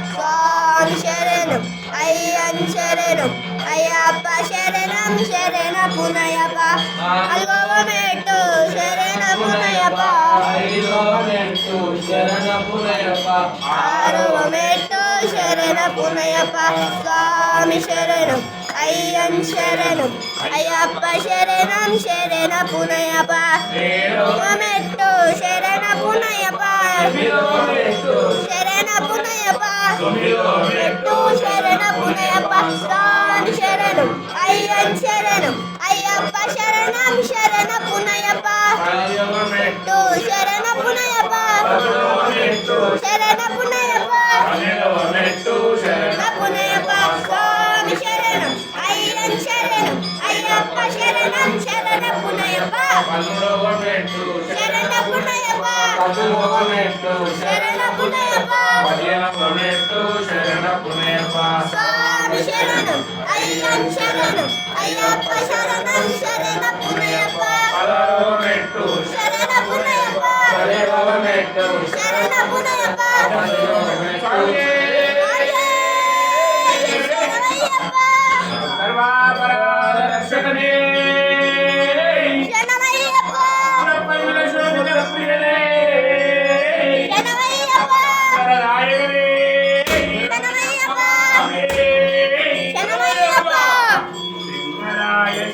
స్వామి శరణం అయ్యన్ శరణం అయ్యప్ప శరణం శరణ పునయప్ప అల్గోవమెట్టు శరణ పునయప్ప ఆరోవమెట్టు శరణ పునయప్ప స్వామి శరణం అయ్యన్ శరణం అయ్యప్ప శరణం శరణ పునయప్ప మెట్టు శరణ పునయప్ప శరణ పునయప్ప మెట్టు శరణ పునయప్ప స్వామి శరణం అయ్యన్ శరణం అయ్యప్ప శరణం శరణ పునయప్ప మెట్టు శరణ పునయప్ప శరణ పునయప్ప శరణ పునయప్ప స్వామి శరణం అయ్యన్ శరణం అయ్యప్ప శరణం శరణ పునయప్ప శరణ పునయప్ప శరణ పునయప్ప స్వామి శరణం అయ్యన్ శరణం అయ్యప్ప శరణం శరణ పునయప్ప శరణ పునయప్ప శరణ పునయప్ప సర్వాపరాధరక్షకనే శరణమయ్యప్ప ప్రియనే శరణమయ్యప్ప శరణాయకనే శరణమయ్యప్ప శరణమయ్యప్ప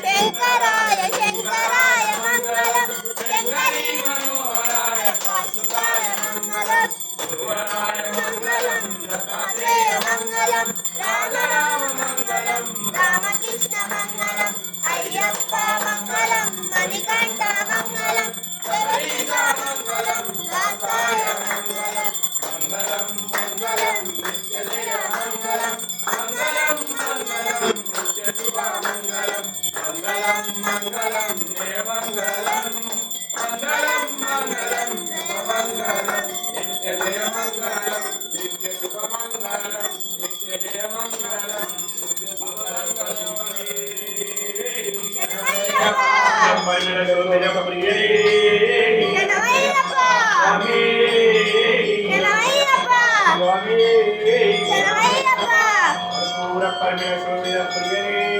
శంకరాయ శంకరాయ మంగళం శంకరీ మనోహరాయ వాసుదేవాయ మంగళం మంగళం దత్తాత్రేయ మంగళం రామ మంగళం రామకృష్ణ మంగళం అయ్యప్ప మంగళం మణికంఠ మంగళం శబరీశ మంగళం దాసాయ మంగళం మంగళం నిత్యజయ మంగళం మంగళం మంగళం నిత్యశుభ మంగళం మంగళం మంగళం జయ మంగళం మంగళం మంగళం శుభ మంగళం నిత్యజయ మంగళం నిత్యశుభ మంగళం నిత్యజయ మంగళం శరణమయ్యప్ప పరమేశ్వర